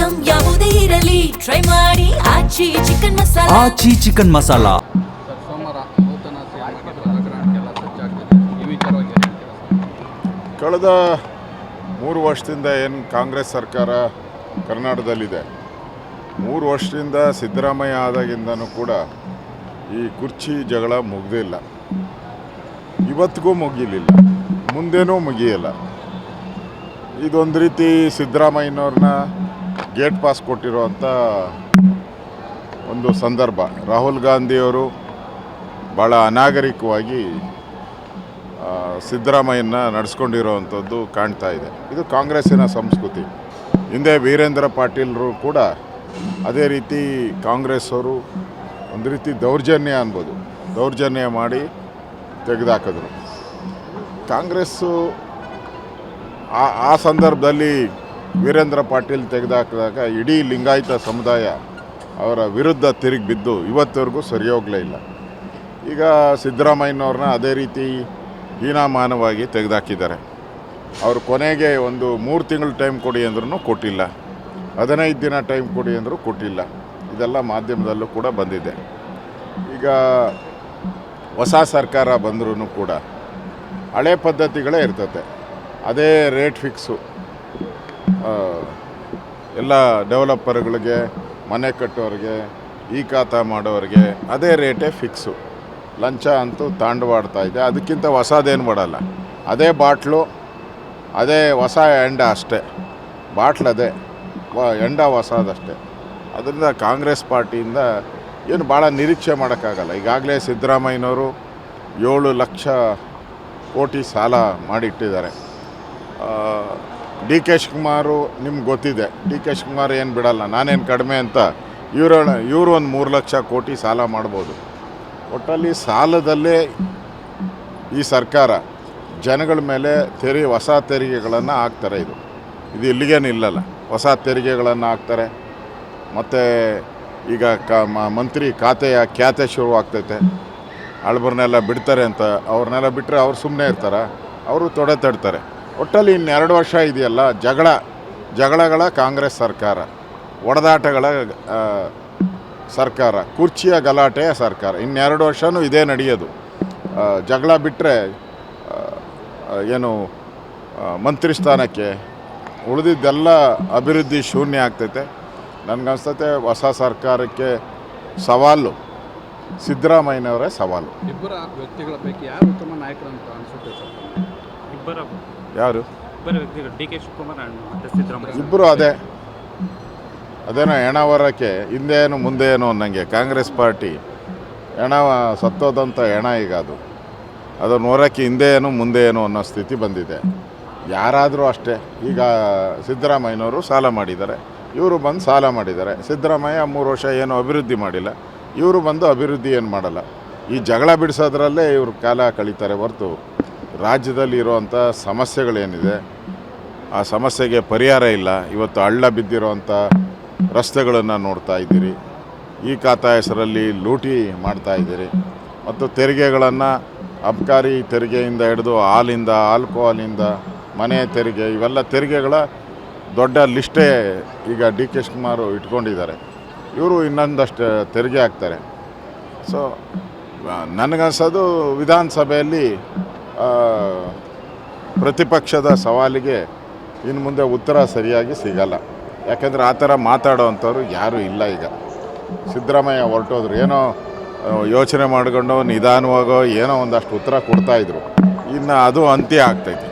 Item ಯಾವುದೇ ಇರಲಿ try ಮಾಡಿ ಆಚಿ ಚಿಕನ್ ಮಸಾಲಾ. ಆಚಿ ಚಿಕನ್ ಮಸಾಲಾ. ಸೋಮವಾರ ನೂತನ ರಾಜಕಾರಣಕ್ಕೆಲ್ಲ ಸಜ್ಜಾಗ್ತಿದೆ. ಈ ವಿಚಾರವಾಗಿ ಕಳೆದ 3 ವರ್ಷದಿಂದ ಏನು ಕಾಂಗ್ರೆಸ್ ಸರ್ಕಾರ ಕರ್ನಾಟಕದಲ್ಲಿದೆ, 3 ವರ್ಷದಿಂದ ಸಿದ್ದರಾಮಯ್ಯ ಆದಾಗಿಂದನೂ ಕೂಡ ಈ ಕುರ್ಚಿ ಜಗಳ ಮುಗ್ದಿಲ್ಲ, ಇವತ್ತಿಗೂ ಮುಗಿಲಿಲ್ಲ, ಮುಂದೇನೂ ಮುಗಿಯಲ್ಲ. ಇದೊಂದು ರೀತಿ ಸಿದ್ದರಾಮಯ್ಯನವ್ರನ್ನ ಗೇಟ್ ಪಾಸ್ ಕೊಟ್ಟಿರೋವಂಥ ಒಂದು ಸಂದರ್ಭ. ರಾಹುಲ್ ಗಾಂಧಿಯವರು ಭಾಳ ಅನಾಗರಿಕವಾಗಿ ಸಿದ್ದರಾಮಯ್ಯನ ನಡೆಸ್ಕೊಂಡಿರೋವಂಥದ್ದು ಕಾಣ್ತಾ ಇದೆ. ಇದು ಕಾಂಗ್ರೆಸ್ಸಿನ ಸಂಸ್ಕೃತಿ. ಹಿಂದೆ ವೀರೇಂದ್ರ ಪಾಟೀಲರು ಕೂಡ ಅದೇ ರೀತಿ ಕಾಂಗ್ರೆಸ್ ಅವರು ಒಂದು ರೀತಿ ದೌರ್ಜನ್ಯ ಅನ್ಬೋದು, ದೌರ್ಜನ್ಯ ಮಾಡಿ ತೆಗೆದುಹಾಕಿದ್ರು. ಕಾಂಗ್ರೆಸ್ಸು ಆ ಸಂದರ್ಭದಲ್ಲಿ ವೀರೇಂದ್ರ ಪಾಟೀಲ್ ತೆಗೆದುಹಾಕಿದಾಗ ಇಡೀ ಲಿಂಗಾಯತ ಸಮುದಾಯ ಅವರ ವಿರುದ್ಧ ತಿರುಗಿ ಬಿದ್ದು ಇವತ್ತವರೆಗೂ ಸರಿ ಹೋಗಲೇ ಇಲ್ಲ. ಈಗ ಸಿದ್ದರಾಮಯ್ಯನವ್ರನ್ನ ಅದೇ ರೀತಿ ಹೀನಾಮಾನವಾಗಿ ತೆಗೆದುಹಾಕಿದ್ದಾರೆ. ಅವರು ಕೊನೆಗೆ ಒಂದು 3 ತಿಂಗಳು ಟೈಮ್ ಕೊಡಿ ಅಂದ್ರೂ ಕೊಟ್ಟಿಲ್ಲ, 15 ದಿನ ಟೈಮ್ ಕೊಡಿ ಅಂದರೂ ಕೊಟ್ಟಿಲ್ಲ. ಇದೆಲ್ಲ ಮಾಧ್ಯಮದಲ್ಲೂ ಕೂಡ ಬಂದಿದೆ. ಈಗ ಹೊಸ ಸರ್ಕಾರ ಬಂದರೂ ಕೂಡ ಹಳೆ ಪದ್ಧತಿಗಳೇ ಇರ್ತದೆ. ಅದೇ ರೇಟ್ ಫಿಕ್ಸು, ಎಲ್ಲ ಡೆವಲಪರ್ಗಳಿಗೆ, ಮನೆ ಕಟ್ಟೋರಿಗೆ, ಈ ಖಾತಾ ಮಾಡೋರಿಗೆ ಅದೇ ರೇಟೇ ಫಿಕ್ಸು. ಲಂಚ ಅಂತೂ ತಾಂಡವಾಡ್ತಾ ಇದೆ. ಅದಕ್ಕಿಂತ ಹೊಸದೇನು ಮಾಡಲ್ಲ. ಅದೇ ಬಾಟ್ಲು, ಅದೇ ಹೊಸ ಎಂಡ ಅಷ್ಟೇ. ಬಾಟ್ಲು ಅದೇ, ಎಂಡ ಹೊಸದಷ್ಟೇ. ಅದರಿಂದ ಕಾಂಗ್ರೆಸ್ ಪಾರ್ಟಿಯಿಂದ ಏನು ಭಾಳ ನಿರೀಕ್ಷೆ ಮಾಡೋಕ್ಕಾಗಲ್ಲ. ಈಗಾಗಲೇ ಸಿದ್ದರಾಮಯ್ಯನವರು 7 ಲಕ್ಷ ಕೋಟಿ ಸಾಲ ಮಾಡಿಟ್ಟಿದ್ದಾರೆ. ಡಿ ಕೆ ಶಿವಕುಮಾರು ನಿಮ್ಗೆ ಗೊತ್ತಿದೆ, ಡಿ ಕೆ ಶಿವಕುಮಾರ್ ಏನು ಬಿಡಲ್ಲ, ನಾನೇನು ಕಡಿಮೆ ಅಂತ ಇವರು ಒಂದು 3 ಲಕ್ಷ ಕೋಟಿ ಸಾಲ ಮಾಡ್ಬೋದು. ಒಟ್ಟಲ್ಲಿ ಸಾಲದಲ್ಲೇ ಈ ಸರ್ಕಾರ ಜನಗಳ ಮೇಲೆ ಹೊಸ ತೆರಿಗೆಗಳನ್ನು ಹಾಕ್ತಾರೆ. ಇದು ಇಲ್ಲಿಗೆ ನಿಲ್ಲಲ್ಲ, ಹೊಸ ತೆರಿಗೆಗಳನ್ನು ಹಾಕ್ತಾರೆ. ಮತ್ತು ಈಗ ಮಂತ್ರಿ ಖಾತೆಯ ಖ್ಯಾತೆ ಶುರುವಾಗ್ತೈತೆ. ಅಳ್ಬರ್ನೆಲ್ಲ ಬಿಡ್ತಾರೆ ಅಂತ, ಅವ್ರನ್ನೆಲ್ಲ ಬಿಟ್ಟರೆ ಅವ್ರು ಸುಮ್ಮನೆ ಇರ್ತಾರೆ, ಅವರು ತೊಡೆ ತಡ್ತಾರೆ. ಒಟ್ಟಲ್ಲಿ 2 ವರ್ಷ ಇದೆಯಲ್ಲ, ಜಗಳಗಳ ಕಾಂಗ್ರೆಸ್ ಸರ್ಕಾರ, ಒಡೆದಾಟಗಳ ಸರ್ಕಾರ, ಕುರ್ಚಿಯ ಗಲಾಟೆಯ ಸರ್ಕಾರ. 2 ವರ್ಷವೂ ಇದೇ ನಡೆಯೋದು. ಜಗಳ ಬಿಟ್ಟರೆ ಏನು ಮಂತ್ರಿ ಸ್ಥಾನಕ್ಕೆ ಉಳಿದಿದ್ದೆಲ್ಲ ಅಭಿವೃದ್ಧಿ ಶೂನ್ಯ ಆಗ್ತೈತೆ. ನನಗನ್ಸ್ತತೆ ಹೊಸ ಸರ್ಕಾರಕ್ಕೆ ಸವಾಲು ಸಿದ್ದರಾಮಯ್ಯನವರೇ ಸವಾಲು. ಇಬ್ಬರ ವ್ಯಕ್ತಿಗಳ ಪೈಕಿ ಯಾರು ಉತ್ತಮ ನಾಯಕರು ಅಂತ ಅನಿಸುತ್ತೆ ಸರ್? ಯಾರು? ಇಬ್ಬರು ವ್ಯಕ್ತಿಗಳು, ಡಿ ಕೆ ಶಿವಕುಮಾರ್ ಮತ್ತು ಸಿದ್ದರಾಮಯ್ಯ ಇಬ್ಬರು ಅದೇನೋ ಹೆಣವರಕ್ಕೆ ಹಿಂದೇನು ಮುಂದೇನು ಅನ್ನಂಗೆ ಕಾಂಗ್ರೆಸ್ ಪಾರ್ಟಿ ಸತ್ತೋದಂಥ ಹೆಣ. ಈಗ ಅದನ್ನು ಹೊರಕ್ಕೆ ಹಿಂದೆ ಏನು ಮುಂದೆ ಏನು ಅನ್ನೋ ಸ್ಥಿತಿ ಬಂದಿದೆ. ಯಾರಾದರೂ ಅಷ್ಟೇ. ಈಗ ಸಿದ್ದರಾಮಯ್ಯನವರು ಸಾಲ ಮಾಡಿದ್ದಾರೆ, ಇವರು ಬಂದು ಸಾಲ ಮಾಡಿದ್ದಾರೆ. ಸಿದ್ದರಾಮಯ್ಯ 3 ವರ್ಷ ಏನು ಅಭಿವೃದ್ಧಿ ಮಾಡಿಲ್ಲ, ಇವರು ಬಂದು ಅಭಿವೃದ್ಧಿ ಏನು ಮಾಡಲ್ಲ. ಈ ಜಗಳ ಬಿಡಿಸೋದ್ರಲ್ಲೇ ಇವರು ಕಾಲ ಕಳೀತಾರೆ ಹೊರತು ರಾಜ್ಯದಲ್ಲಿ ಇರುವಂಥ ಸಮಸ್ಯೆಗಳೇನಿದೆ ಆ ಸಮಸ್ಯೆಗೆ ಪರಿಹಾರ ಇಲ್ಲ. ಇವತ್ತು ಹಳ್ಳ ಬಿದ್ದಿರೋವಂಥ ರಸ್ತೆಗಳನ್ನು ನೋಡ್ತಾ ಇದ್ದೀರಿ. ಈ ಖಾತಾ ಹೆಸರಲ್ಲಿ ಲೂಟಿ ಮಾಡ್ತಾ ಇದ್ದೀರಿ. ಮತ್ತು ತೆರಿಗೆಗಳನ್ನು ಅಬಕಾರಿ ತೆರಿಗೆಯಿಂದ ಹಿಡಿದು ಹಾಲಿಂದ, ಆಲ್ಕೋಹಾಲಿಂದ, ಮನೆ ತೆರಿಗೆ, ಇವೆಲ್ಲ ತೆರಿಗೆಗಳ ದೊಡ್ಡ ಲಿಸ್ಟೇ ಈಗ ಡಿ ಕೆ ಶಿವಕುಮಾರ್ ಇಟ್ಕೊಂಡಿದ್ದಾರೆ. ಇವರು ಇನ್ನೊಂದಷ್ಟು ತೆರಿಗೆ ಹಾಕ್ತಾರೆ. ಸೊ ನನಗನ್ಸೋದು ವಿಧಾನಸಭೆಯಲ್ಲಿ ಪ್ರತಿಪಕ್ಷದ ಸವಾಲಿಗೆ ಇನ್ನು ಮುಂದೆ ಉತ್ತರ ಸರಿಯಾಗಿ ಸಿಗಲ್ಲ. ಯಾಕೆಂದರೆ ಆ ಥರ ಮಾತಾಡೋವಂಥವ್ರು ಯಾರೂ ಇಲ್ಲ. ಈಗ ಸಿದ್ದರಾಮಯ್ಯ ಹೊರಟೋದ್ರು, ಏನೋ ಯೋಚನೆ ಮಾಡಿಕೊಂಡು ನಿಧಾನವಾಗೋ ಏನೋ ಒಂದಷ್ಟು ಉತ್ತರ ಕೊಡ್ತಾಯಿದ್ರು. ಇನ್ನು ಅದು ಅಂತ್ಯ ಆಗ್ತೈತೆ.